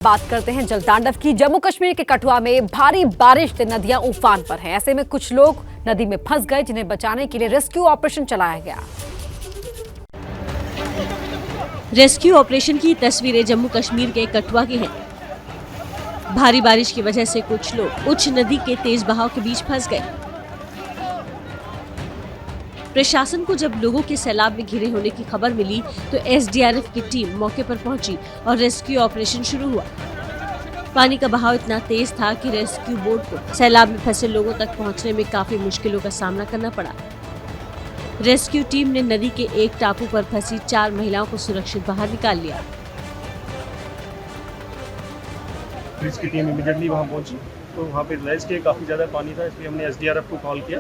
बात करते हैं जलतांडव की। जम्मू कश्मीर के कठुआ में भारी बारिश से नदियां उफान पर हैं। ऐसे में कुछ लोग नदी में फंस गए, जिन्हें बचाने के लिए रेस्क्यू ऑपरेशन चलाया गया। रेस्क्यू ऑपरेशन की तस्वीरें जम्मू कश्मीर के कठुआ की हैं। भारी बारिश की वजह से कुछ लोग उच्च नदी के तेज बहाव के बीच फंस गए। प्रशासन को जब लोगों के सैलाब में घिरे होने की खबर मिली तो एसडीआरएफ की टीम मौके पर पहुंची और रेस्क्यू ऑपरेशन शुरू हुआ। पानी का बहाव इतना तेज था कि रेस्क्यू बोट को सैलाब में फंसे लोगों तक पहुंचने में काफी मुश्किलों का सामना करना पड़ा। रेस्क्यू टीम ने नदी के एक टापू पर फंसी 4 महिलाओं को सुरक्षित बाहर निकाल लिया। पुलिस की टीम इमीडिएटली वहां पहुंची तो वहाँ पे रियलाइज किया काफ़ी ज़्यादा पानी था, इसलिए हमने एसडीआरएफ को कॉल किया।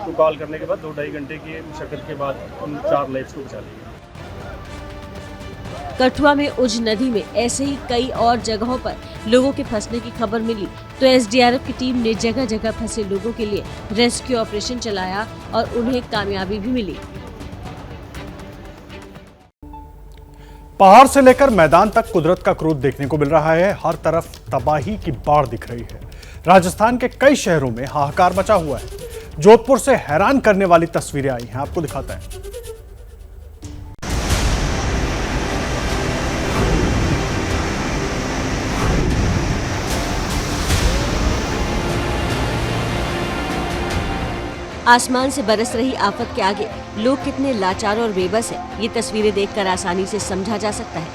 तो कॉल करने के बाद 2-2.5 घंटे की मुशक्कत के बाद उन 4 लाइफ्स को बचा लिया। कठुआ में उज नदी में ऐसे ही कई और जगहों पर लोगों के फंसने की खबर मिली तो एसडीआरएफ की टीम ने जगह जगह फंसे लोगों के लिए रेस्क्यू ऑपरेशन चलाया और उन्हें कामयाबी भी मिली। पहाड़ से लेकर मैदान तक कुदरत का क्रोध देखने को मिल रहा है। हर तरफ तबाही की बाढ़ दिख रही है। राजस्थान के कई शहरों में हाहाकार मचा हुआ है। जोधपुर से हैरान करने वाली तस्वीरें आई हैं, आपको दिखाते हैं। आसमान से बरस रही आफत के आगे लोग कितने लाचार और बेबस हैं, ये तस्वीरें देखकर आसानी से समझा जा सकता है।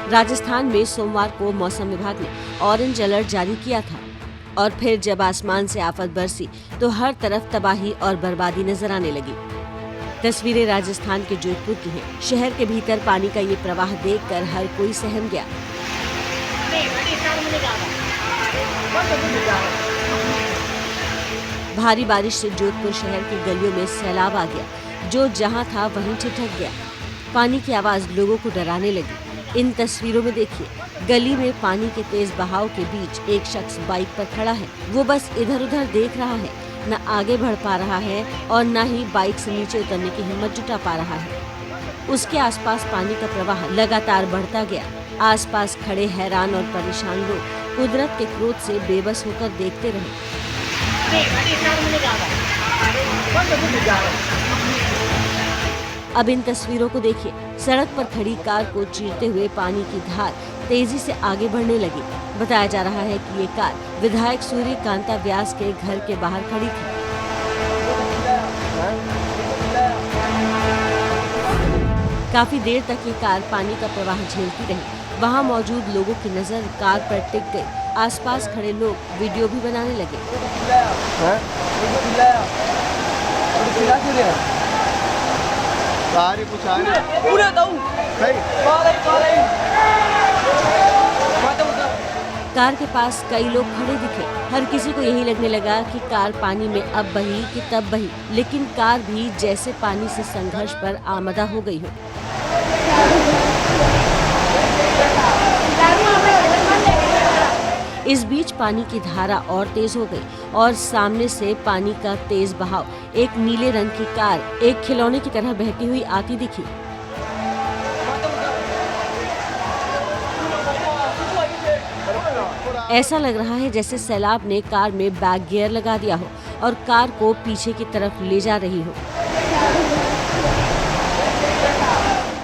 राजस्थान में सोमवार को मौसम विभाग ने ऑरेंज अलर्ट जारी किया था और फिर जब आसमान से आफत बरसी तो हर तरफ तबाही और बर्बादी नजर आने लगी। तस्वीरें राजस्थान के जोधपुर की हैं। शहर के भीतर पानी का ये प्रवाह देखकर हर कोई सहम गया। भारी बारिश से जोधपुर शहर की गलियों में सैलाब आ गया। जो जहां था वहीं ठिठक गया। पानी की आवाज लोगों को डराने लगी। इन तस्वीरों में देखिए, गली में पानी के तेज बहाव के बीच एक शख्स बाइक पर खड़ा है। वो बस इधर उधर देख रहा है, न आगे बढ़ पा रहा है और न ही बाइक से नीचे उतरने की हिम्मत जुटा पा रहा है। उसके आसपास पानी का प्रवाह लगातार बढ़ता गया। आसपास खड़े हैरान और परेशान लोग कुदरत के क्रोध से बेबस होकर देखते रहे। अब इन तस्वीरों को देखिए। सड़क पर खड़ी कार को चीरते हुए पानी की धार तेजी से आगे बढ़ने लगी। बताया जा रहा है कि ये कार विधायक सूर्यकांता व्यास के घर के बाहर खड़ी थी। काफी देर तक ये कार पानी का प्रवाह झेलती रही। वहाँ मौजूद लोगों की नजर कार पर टिक गई। आसपास खड़े लोग वीडियो भी बनाने लगे। कार के पास कई लोग खड़े दिखे। हर किसी को यही लगने लगा कि कार पानी में अब बही कि तब बही, लेकिन कार भी जैसे पानी से संघर्ष पर आमदा हो गई हो। इस बीच पानी की धारा और तेज हो गई और सामने से पानी का तेज बहाव एक नीले रंग की कार एक खिलौने की तरह बहती हुई आती दिखी। ऐसा लग रहा है जैसे सैलाब ने कार में बैक गियर लगा दिया हो और कार को पीछे की तरफ ले जा रही हो।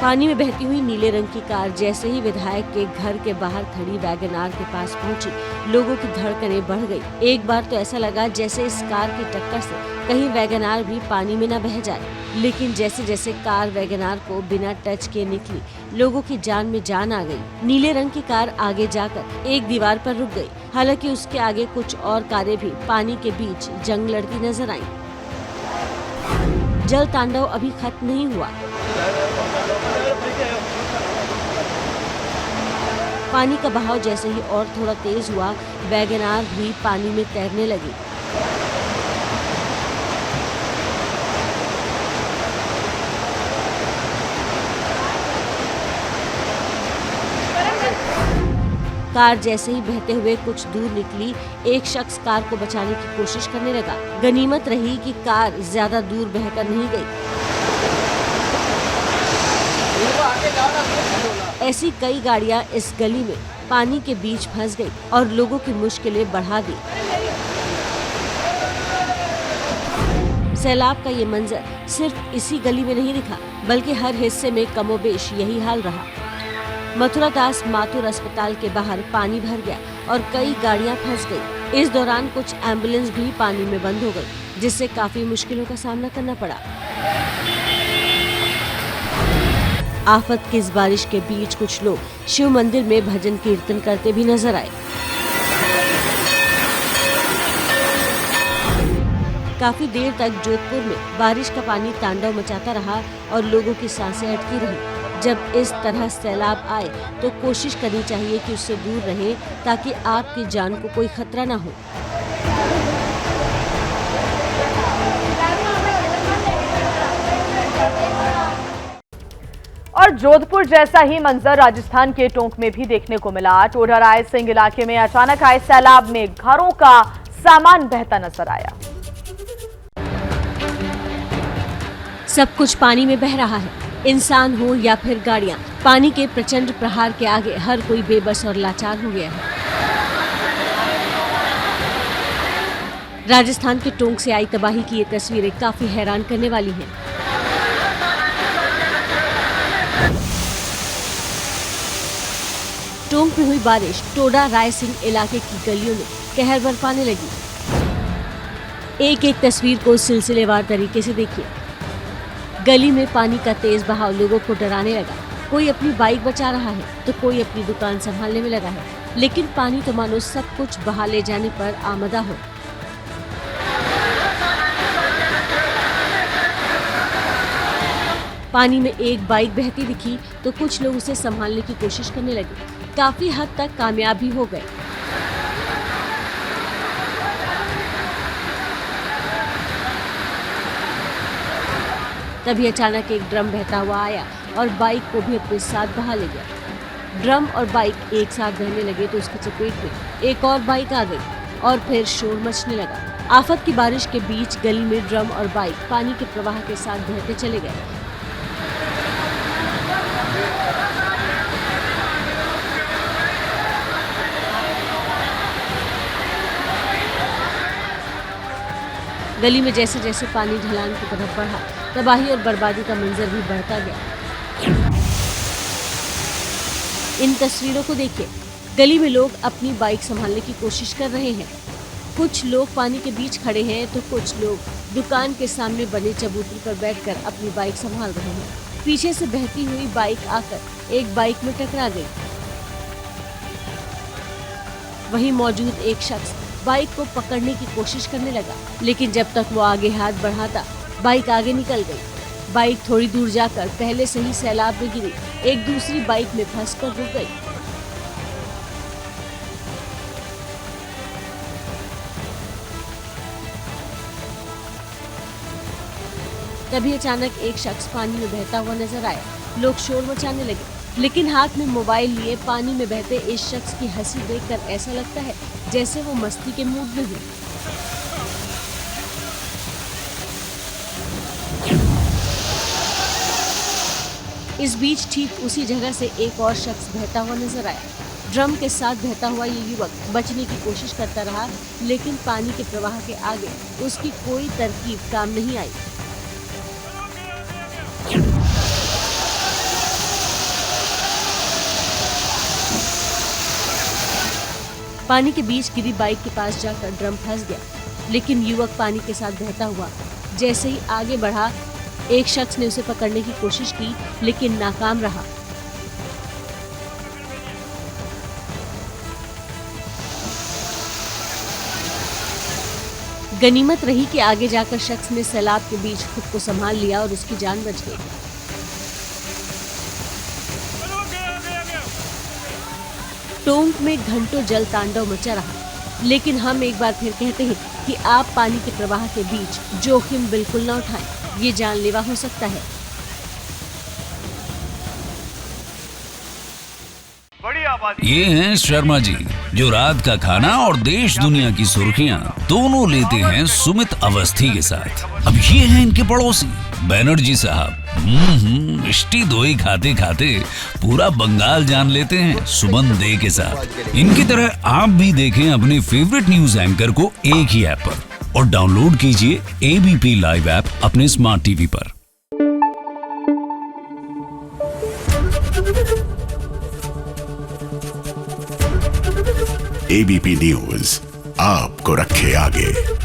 पानी में बहती हुई नीले रंग की कार जैसे ही विधायक के घर के बाहर खड़ी वैगन आर के पास पहुंची, लोगों की धड़कनें बढ़ गई। एक बार तो ऐसा लगा जैसे इस कार की टक्कर से कहीं वैगन आर भी पानी में न बह जाए। लेकिन जैसे जैसे कार वैगन आर को बिना टच किए निकली, लोगों की जान में जान आ गई। नीले रंग की कार आगे जाकर एक दीवार पर रुक गई। हालांकि उसके आगे कुछ और कारें भी पानी के बीच जंग लड़ती नजर आईं। जल तांडव अभी खत्म नहीं हुआ। पानी का बहाव जैसे ही और थोड़ा तेज हुआ, वैगन आर भी पानी में तैरने लगी। कार जैसे ही बहते हुए कुछ दूर निकली, एक शख्स कार को बचाने की कोशिश करने लगा। गनीमत रही कि कार ज्यादा दूर बहकर नहीं गई। ऐसी कई गाड़ियां इस गली में पानी के बीच फंस गई और लोगों की मुश्किलें बढ़ा दी। सैलाब का ये मंजर सिर्फ इसी गली में नहीं दिखा, बल्कि हर हिस्से में कमोबेश यही हाल रहा। मथुरा दास माथुर अस्पताल के बाहर पानी भर गया और कई गाड़ियां फंस गई। इस दौरान कुछ एम्बुलेंस भी पानी में बंद हो गई, जिससे काफी मुश्किलों का सामना करना पड़ा। आफत की इस बारिश के बीच कुछ लोग शिव मंदिर में भजन कीर्तन करते भी नजर आए। काफी देर तक जोधपुर में बारिश का पानी तांडव मचाता रहा और लोगों की सांसें अटकी रही। जब इस तरह सैलाब आए तो कोशिश करनी चाहिए कि उससे दूर रहे, ताकि आपकी जान को कोई खतरा न हो। और जोधपुर जैसा ही मंजर राजस्थान के टोंक में भी देखने को मिला। टोडा राय सिंह इलाके में अचानक आए सैलाब में घरों का सामान बहता नजर आया। सब कुछ पानी में बह रहा है, इंसान हो या फिर गाड़ियां। पानी के प्रचंड प्रहार के आगे हर कोई बेबस और लाचार हो गया है। राजस्थान के टोंक से आई तबाही की ये तस्वीरें काफी हैरान करने वाली हैं। टोंक में हुई बारिश टोडा राय सिंह इलाके की गलियों में कहर बरपाने लगी। एक एक तस्वीर को सिलसिलेवार तरीके से देखिए। गली में पानी का तेज बहाव लोगों को डराने लगा। कोई अपनी बाइक बचा रहा है तो कोई अपनी दुकान संभालने में लगा है, लेकिन पानी तो मानो सब कुछ बहा ले जाने पर आमदा हो। पानी में एक बाइक बहती दिखी तो कुछ लोग उसे संभालने की कोशिश करने लगे। काफी हद तक कामयाब भी हो गए। तभी अचानक एक ड्रम बहता हुआ आया और बाइक को भी अपने साथ बहा ले गया। ड्रम और बाइक एक साथ बहने लगे तो उसकी चपेट में एक और बाइक आ गई और फिर शोर मचने लगा। आफत की बारिश के बीच गली में ड्रम और बाइक पानी के प्रवाह के साथ बहते चले गए। गली में जैसे जैसे पानी ढलान की तरफ बढ़ा, तबाही और बर्बादी का मंजर भी बढ़ता गया। इन तस्वीरों को देखिए। गली में लोग अपनी बाइक संभालने की कोशिश कर रहे हैं। कुछ लोग पानी के बीच खड़े हैं तो कुछ लोग दुकान के सामने बने चबूतरे पर बैठकर अपनी बाइक संभाल रहे हैं। पीछे से बहती हुई बाइक आकर एक बाइक में टकरा गई। वहीं मौजूद एक शख्स बाइक को पकड़ने की कोशिश करने लगा, लेकिन जब तक वो आगे हाथ बढ़ाता बाइक आगे निकल गई। बाइक थोड़ी दूर जाकर पहले से ही सैलाब में गिरी एक दूसरी बाइक में फंसकर रुक गई। तभी अचानक एक शख्स पानी में बहता हुआ नजर आया। लोग शोर मचाने लगे, लेकिन हाथ में मोबाइल लिए पानी में बहते इस शख्स की हंसी देखकर ऐसा लगता है जैसे वो मस्ती के मूड में हो। इस बीच ठीक उसी जगह से एक और शख्स बहता हुआ नजर आया। ड्रम के साथ बहता हुआ ये युवक बचने की कोशिश करता रहा, लेकिन पानी के प्रवाह के आगे उसकी कोई तरकीब काम नहीं आई। पानी के बीच गिरी बाइक के पास जाकर ड्रम फंस गया, लेकिन युवक पानी के साथ बहता हुआ जैसे ही आगे बढ़ा, एक शख्स ने उसे पकड़ने की कोशिश की, लेकिन नाकाम रहा। गनीमत रही कि आगे जाकर शख्स ने सैलाब के बीच खुद को संभाल लिया और उसकी जान बच गई। टोंक में घंटों जल तांडव मचा रहा, लेकिन हम एक बार फिर कहते हैं कि आप पानी के प्रवाह के बीच जोखिम बिल्कुल न उठाएं, ये जानलेवा हो सकता है। ये हैं शर्मा जी, जो रात का खाना और देश दुनिया की सुर्खियां दोनों लेते हैं सुमित अवस्थी के साथ। अब ये हैं इनके पड़ोसी बनर्जी साहब, मिष्टी दोई खाते खाते पूरा बंगाल जान लेते हैं सुमन दे के साथ। इनकी तरह आप भी देखें अपने फेवरेट न्यूज एंकर को एक ही ऐप पर और डाउनलोड कीजिए एबीपी लाइव ऐप अपने स्मार्ट टीवी पर। एबीपी न्यूज आपको रखे आगे।